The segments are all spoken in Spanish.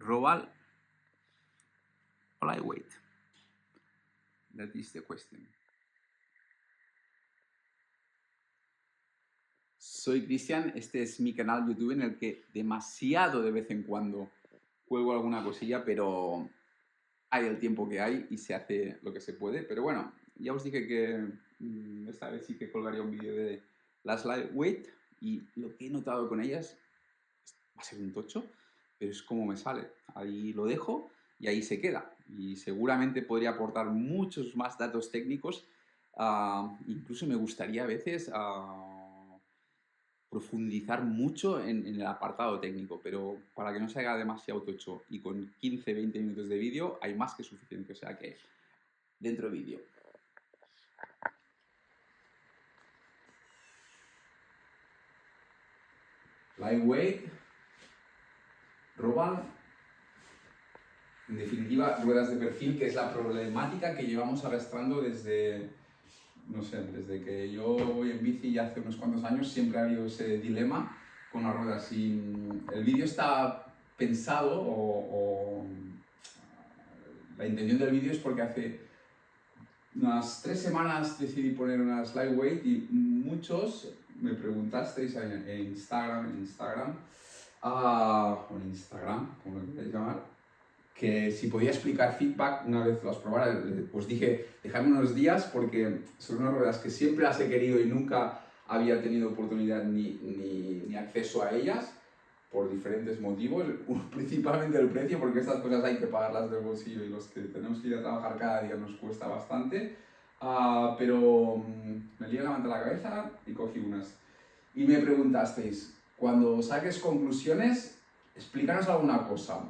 Roval or lightweight? That is the question. Soy Cristian, este es mi canal YouTube en el que demasiado de vez en cuando cuelgo alguna cosilla, pero hay el tiempo que hay y se hace lo que se puede. Pero bueno, ya os dije que esta vez sí que colgaría un vídeo de las lightweight y lo que he notado con ellas va a ser un tocho, pero es como me sale. Ahí lo dejo y ahí se queda. Y seguramente podría aportar muchos más datos técnicos. Incluso me gustaría a veces profundizar mucho en el apartado técnico, pero para que no se haga demasiado tocho y con 15-20 minutos de vídeo hay más que suficiente, o sea que dentro vídeo. Lightweight, Roval, en definitiva ruedas de perfil, que es la problemática que llevamos arrastrando desde, no sé, desde que yo voy en bici ya hace unos cuantos años. Siempre ha habido ese dilema con las ruedas. Y el vídeo está pensado la intención del vídeo es porque hace unas 3 semanas decidí poner unas lightweight y muchos me preguntasteis en Instagram, como lo queráis llamar, que si podía explicar feedback una vez las probara. Os dije, dejadme unos días porque son unas ruedas que siempre las he querido y nunca había tenido oportunidad ni acceso a ellas por diferentes motivos, principalmente el precio, porque estas cosas hay que pagarlas del bolsillo y los que tenemos que ir a trabajar cada día nos cuesta bastante, pero me lié la manta a la cabeza y cogí unas. Y me preguntasteis, cuando saques conclusiones, explícanos alguna cosa.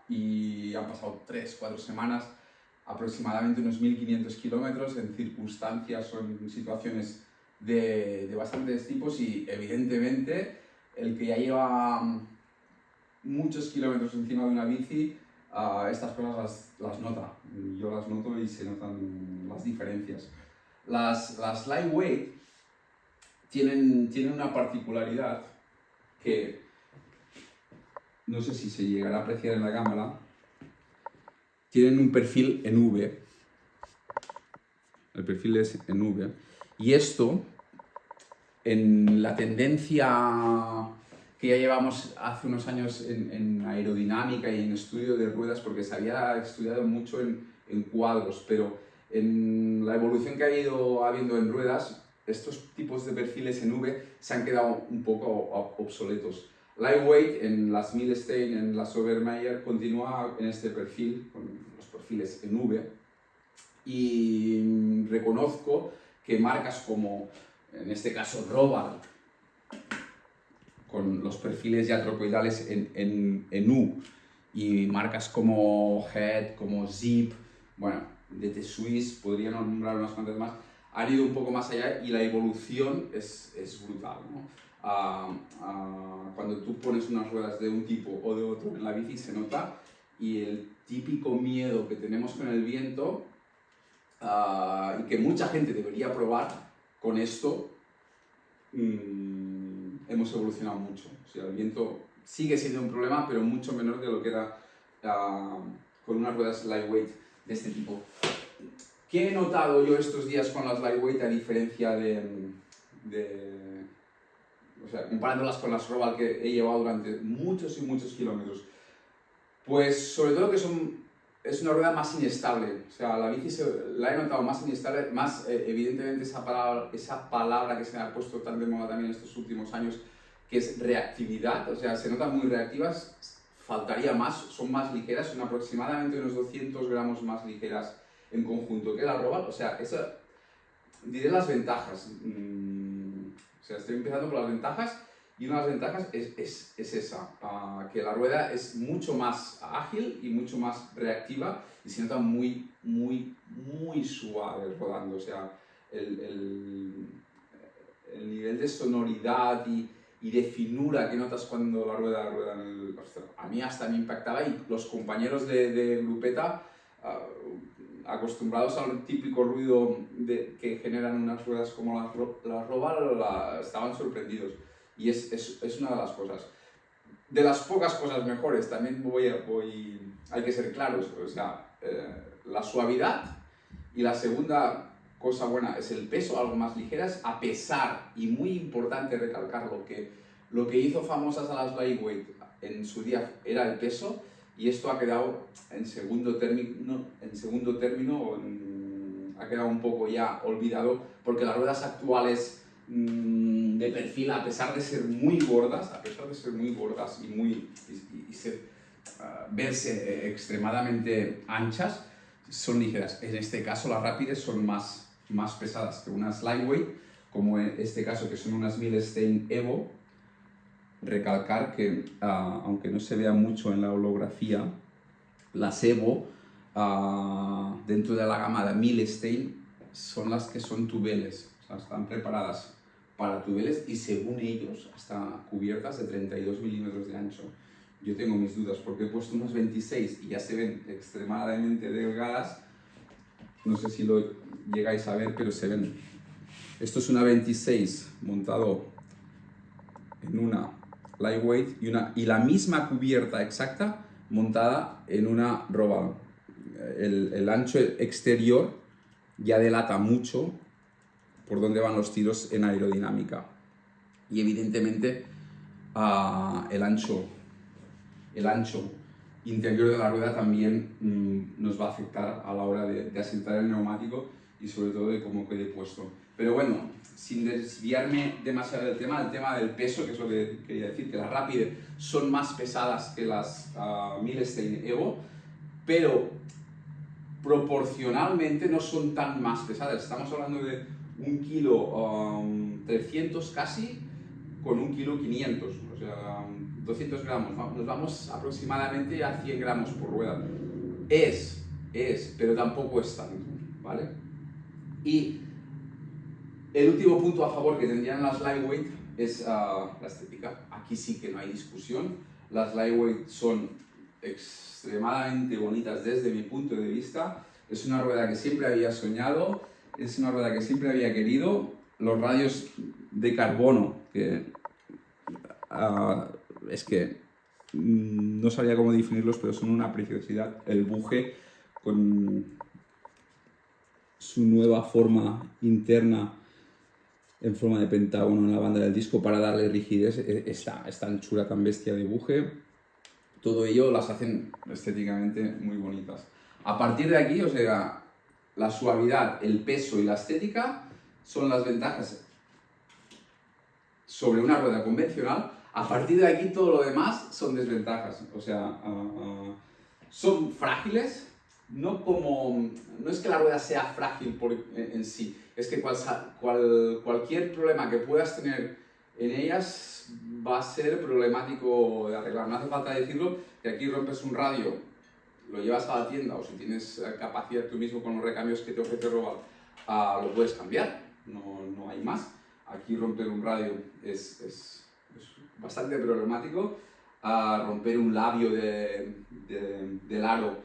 Y han pasado 3-4 semanas, aproximadamente unos 1500 kilómetros en circunstancias o en situaciones de bastantes tipos, y evidentemente el que ya lleva muchos kilómetros encima de una bici, estas cosas las nota. Yo las noto y se notan las diferencias. Las lightweight tienen una particularidad que no sé si se llegará a apreciar en la cámara. Tienen un perfil en V. El perfil es en V. Y esto, en la tendencia que ya llevamos hace unos años en aerodinámica y en estudio de ruedas, porque se había estudiado mucho en cuadros, pero en la evolución que ha ido habiendo en ruedas, estos tipos de perfiles en V se han quedado un poco obsoletos. Lightweight en las Milstein, en las Obermeier, continúa en este perfil, con los perfiles en V, y reconozco que marcas como, en este caso, Roval, con los perfiles ya trocoidales en U, y marcas como Head, como Zip, bueno, DT Swiss, podría nombrar unas cuantas más, han ido un poco más allá y la evolución es brutal, ¿no? Cuando tú pones unas ruedas de un tipo o de otro en la bici se nota, y el típico miedo que tenemos con el viento, y que mucha gente debería probar con esto, hemos evolucionado mucho. O sea, el viento sigue siendo un problema, pero mucho menor de lo que era con unas ruedas lightweight de este tipo. ¿Qué he notado yo estos días con las lightweight a diferencia o sea, comparándolas con las Roval que he llevado durante muchos y muchos kilómetros? Pues sobre todo que es una rueda más inestable. O sea, la bici la he notado más inestable, más evidentemente esa palabra que se me ha puesto tan de moda también en estos últimos años, que es reactividad. O sea, se notan muy reactivas, faltaría más, son más ligeras, son aproximadamente unos 200 gramos más ligeras en conjunto que la Roval. O sea, diré las ventajas. O sea, estoy empezando por las ventajas, y una de las ventajas es esa, que la rueda es mucho más ágil y mucho más reactiva y se nota muy, muy, muy suave rodando. O sea, el nivel de sonoridad y de finura que notas cuando la rueda a mí hasta me impactaba, y los compañeros de grupeta, acostumbrados al típico ruido que generan unas ruedas como las Roval, estaban sorprendidos, y es una de las cosas. de las pocas cosas mejores, también hay que ser claros, o sea, la suavidad, y la segunda cosa buena es el peso, algo más ligeras, a pesar, y muy importante recalcarlo, que lo que hizo famosas a las lightweight en su día era el peso, y esto ha quedado en segundo término, ha quedado un poco ya olvidado, porque las ruedas actuales de perfil, a pesar de ser muy gordas, verse extremadamente anchas, son ligeras. En este caso las rápidas son más pesadas que unas lightweight, como en este caso que son unas Milstein Evo. Recalcar que, aunque no se vea mucho en la holografía, las Evo dentro de la gama de Milstein son las que son tubeles, o sea, están preparadas para tubeles y según ellos hasta cubiertas de 32 milímetros de ancho. Yo tengo mis dudas porque he puesto unas 26 y ya se ven extremadamente delgadas. No sé si lo llegáis a ver, pero se ven. Esto es una 26 montado en una lightweight y la misma cubierta exacta montada en una Roval. El ancho exterior ya delata mucho por dónde van los tiros en aerodinámica. Y evidentemente el ancho interior de la rueda también nos va a afectar a la hora de asentar el neumático y sobre todo de cómo quede puesto. Pero bueno, sin desviarme demasiado del tema, el tema del peso, que es lo que quería decir, que las Rapide son más pesadas que las Milstein Evo, pero proporcionalmente no son tan más pesadas. Estamos hablando de 1,3 kg casi con 1,500 kg, o sea, 200 gramos. Nos vamos aproximadamente a 100 gramos por rueda. Pero tampoco es tanto, ¿vale? Y el último punto a favor que tendrían las lightweight es la estética. Aquí sí que no hay discusión. Las lightweight son extremadamente bonitas desde mi punto de vista. Es una rueda que siempre había soñado, es una rueda que siempre había querido. Los radios de carbono, que es que no sabía cómo definirlos, pero son una preciosidad. El buje con su nueva forma interna en forma de pentágono en la banda del disco para darle rigidez, esta anchura tan bestia de buje, todo ello las hacen estéticamente muy bonitas. A partir de aquí, o sea, la suavidad, el peso y la estética son las ventajas sobre una rueda convencional. A partir de aquí todo lo demás son desventajas, o sea, son frágiles, no es que la rueda sea frágil en sí, es que cualquier problema que puedas tener en ellas va a ser problemático de arreglar. No hace falta decirlo, que aquí rompes un radio, lo llevas a la tienda, o si tienes capacidad tú mismo con los recambios que te ofrece Roval, lo puedes cambiar, no hay más. Aquí romper un radio es bastante problemático. Romper un labio del aro,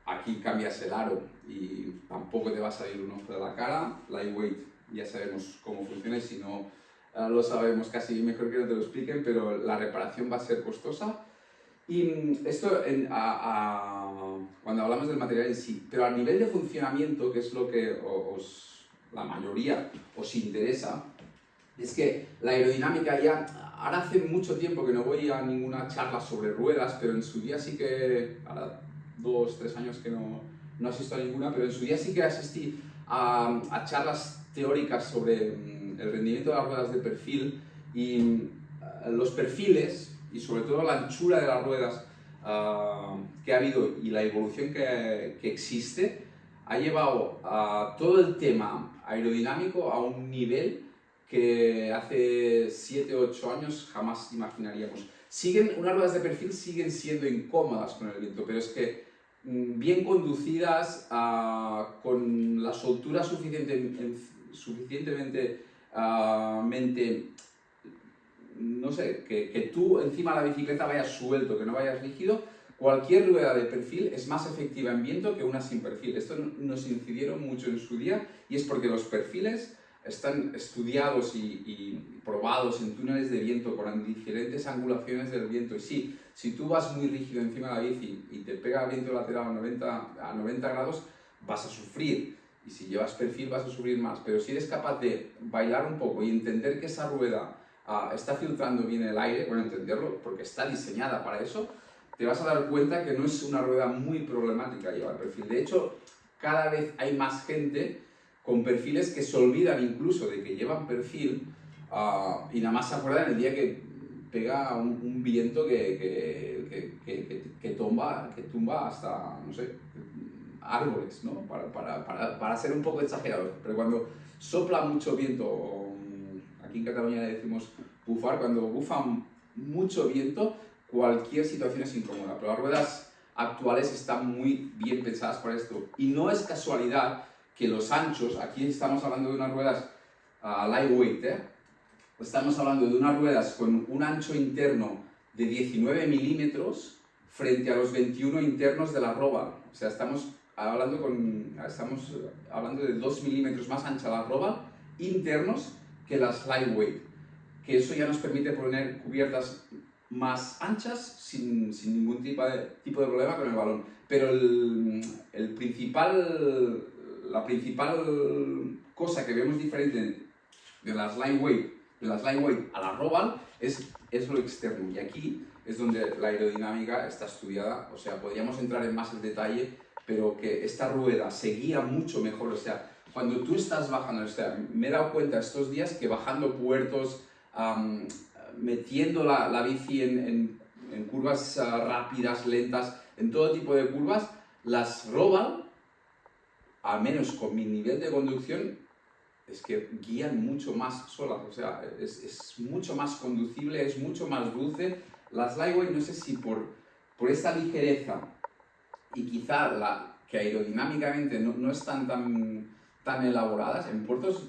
aquí cambias el aro y tampoco te va a salir un ojo de la cara. Lightweight, ya sabemos cómo funciona y si no lo sabemos casi mejor que no te lo expliquen, pero la reparación va a ser costosa. Y esto cuando hablamos del material en sí, pero a nivel de funcionamiento, que es lo que la mayoría os interesa, es que la aerodinámica ya, ahora hace mucho tiempo que no voy a ninguna charla sobre ruedas, pero en su día sí que, ahora 2-3 años que no asisto a ninguna, pero en su día sí que asistí a charlas teóricas sobre el rendimiento de las ruedas de perfil y los perfiles y sobre todo la anchura de las ruedas que ha habido y la evolución que existe ha llevado todo el tema aerodinámico a un nivel que hace 7-8 años jamás imaginaríamos. Unas ruedas de perfil siguen siendo incómodas con el viento, pero es que bien conducidas, con la soltura suficientemente, no sé, que tú encima de la bicicleta vayas suelto, que no vayas rígido, cualquier rueda de perfil es más efectiva en viento que una sin perfil. Esto nos incidieron mucho en su día y es porque los perfiles están estudiados y probados en túneles de viento con diferentes angulaciones del viento. Y sí, si tú vas muy rígido encima de la bici y te pega el viento lateral a 90 grados, vas a sufrir. Y si llevas perfil vas a sufrir más. Pero si eres capaz de bailar un poco y entender que esa rueda está filtrando bien el aire, bueno, entenderlo porque está diseñada para eso, te vas a dar cuenta que no es una rueda muy problemática llevar perfil. De hecho, cada vez hay más gente con perfiles que se olvidan incluso de que llevan perfil y nada más se acuerdan el día que pega un viento que tumba hasta, no sé, árboles, ¿no? Para ser un poco exagerado. Pero cuando sopla mucho viento, aquí en Cataluña le decimos bufar, cuando bufa mucho viento, cualquier situación es incómoda. Pero las ruedas actuales están muy bien pensadas para esto. Y no es casualidad que los anchos, aquí estamos hablando de unas ruedas lightweight, estamos hablando de unas ruedas con un ancho interno de 19 milímetros frente a los 21 internos de la Roval. O sea, estamos hablando de 2 milímetros más ancha la Roval internos que las lightweight, que eso ya nos permite poner cubiertas más anchas sin ningún tipo de problema con el balón. Pero la principal cosa que vemos diferente de las lightweight a la Roval es lo externo, y aquí es donde la aerodinámica está estudiada. O sea, podríamos entrar en más el detalle, pero que esta rueda se guía mucho mejor. O sea, cuando tú estás bajando, o sea, me he dado cuenta estos días que bajando puertos, metiendo la bici en curvas rápidas, lentas, en todo tipo de curvas, las Roval, al menos con mi nivel de conducción, es que guían mucho más solas. O sea, es mucho más conducible, es mucho más dulce. Las lightweight, no sé si por esta ligereza y quizá que aerodinámicamente no están tan elaboradas, en puertos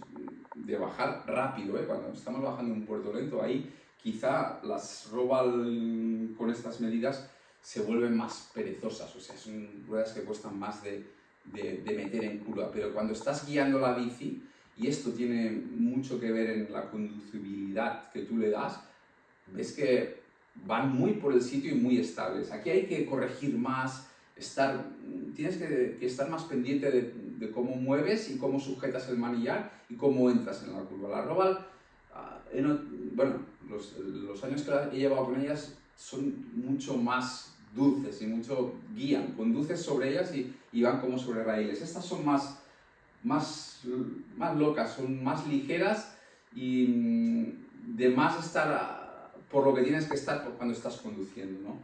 de bajar rápido, cuando estamos bajando un puerto lento, ahí quizá las Roval con estas medidas se vuelven más perezosas. O sea, son ruedas que cuestan más de meter en curva. Pero cuando estás guiando la bici, y esto tiene mucho que ver en la conducibilidad que tú le das, ves que van muy por el sitio y muy estables. Aquí hay que corregir más, tienes que estar más pendiente de cómo mueves y cómo sujetas el manillar y cómo entras en la curva. La Roval, bueno, los años que he llevado con ellas son mucho más dulces y mucho guían, conduces sobre ellas y van como sobre raíles. Estas son más locas, son más ligeras y de más estar por lo que tienes que estar cuando estás conduciendo, ¿no?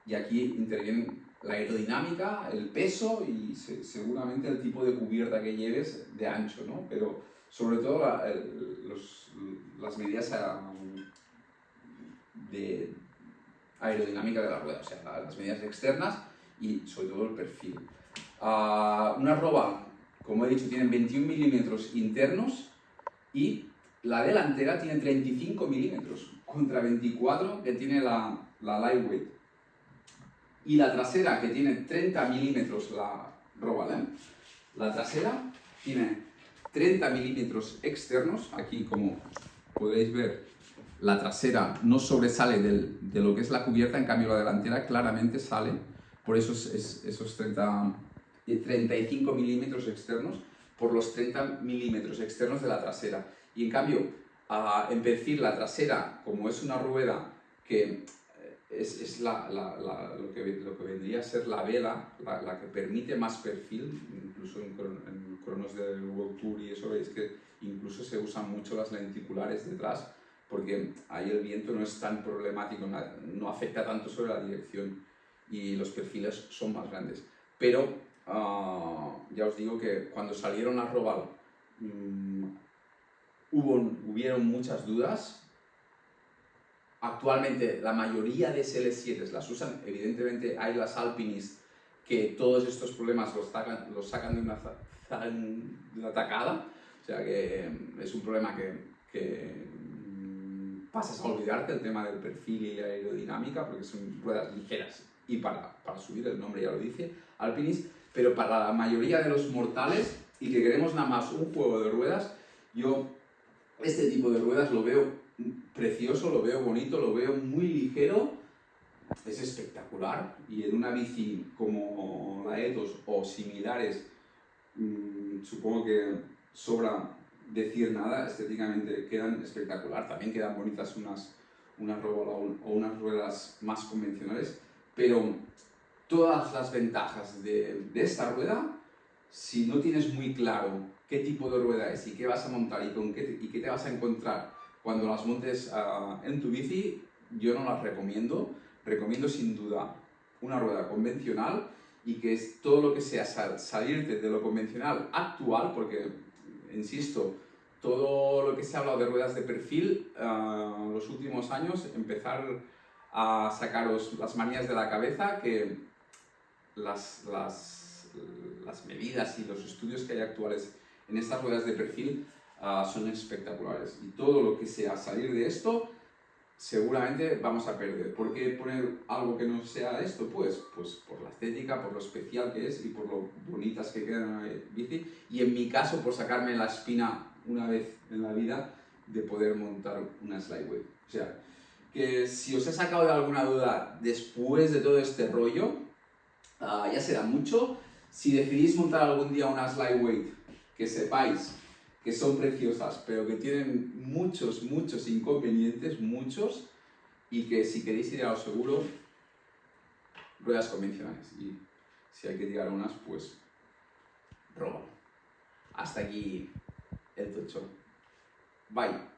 Y aquí intervienen la aerodinámica, el peso y seguramente el tipo de cubierta que lleves de ancho, ¿no? Pero sobre todo las medidas de aerodinámica de la rueda, o sea, las medidas externas y sobre todo el perfil. Una Roval, como he dicho, tienen 21 milímetros internos y la delantera tiene 35 milímetros contra 24 que tiene la lightweight. Y la trasera, que tiene 30 milímetros la Roval, la trasera tiene 30 milímetros externos. Aquí, como podéis ver, la trasera no sobresale de lo que es la cubierta, en cambio la delantera claramente sale, por eso esos 35 milímetros externos por los 30 milímetros externos de la trasera. Y en cambio, en perfil, la trasera, como es una rueda que es lo que vendría a ser la vela, la que permite más perfil, incluso en cronos del World Tour y eso, veis que incluso se usan mucho las lenticulares detrás, porque ahí el viento no es tan problemático, no afecta tanto sobre la dirección y los perfiles son más grandes. Pero ya os digo que cuando salieron las Roval hubieron muchas dudas. Actualmente la mayoría de SL7 las usan. Evidentemente hay las Alpinist que todos estos problemas los sacan de una tacada. O sea que es un problema que pasas a olvidarte, el tema del perfil y la aerodinámica, porque son ruedas ligeras y para subir, el nombre ya lo dice, Alpinist. Pero para la mayoría de los mortales y que queremos nada más un juego de ruedas, Yo este tipo de ruedas lo veo precioso, lo veo bonito, lo veo muy ligero, es espectacular, y en una bici como la Ethos o similares, supongo que sobra decir nada, estéticamente quedan espectacular, también quedan bonitas unas Roval o unas ruedas más convencionales, pero todas las ventajas de esta rueda, si no tienes muy claro qué tipo de rueda es y qué vas a montar y qué te vas a encontrar cuando las montes en tu bici, yo no las recomiendo. Recomiendo sin duda una rueda convencional, y que es todo lo que sea salirte de lo convencional actual, porque, insisto, todo lo que se ha hablado de ruedas de perfil, los últimos años, empezar a sacaros las manías de la cabeza, que las medidas y los estudios que hay actuales en estas ruedas de perfil son espectaculares. Y todo lo que sea salir de esto, seguramente vamos a perder. ¿Por qué poner algo que no sea esto? Pues por la estética, por lo especial que es y por lo bonitas que quedan en la bici. Y en mi caso, por sacarme la espina una vez en la vida de poder montar una Slideway. O sea, que si os he sacado de alguna duda después de todo este rollo, ya será mucho. Si decidís montar algún día una Slideway, que sepáis que son preciosas, pero que tienen muchos inconvenientes, y que si queréis ir a lo seguro, ruedas convencionales. Y si hay que tirar unas, pues róbalo. Hasta aquí el tocho. Bye.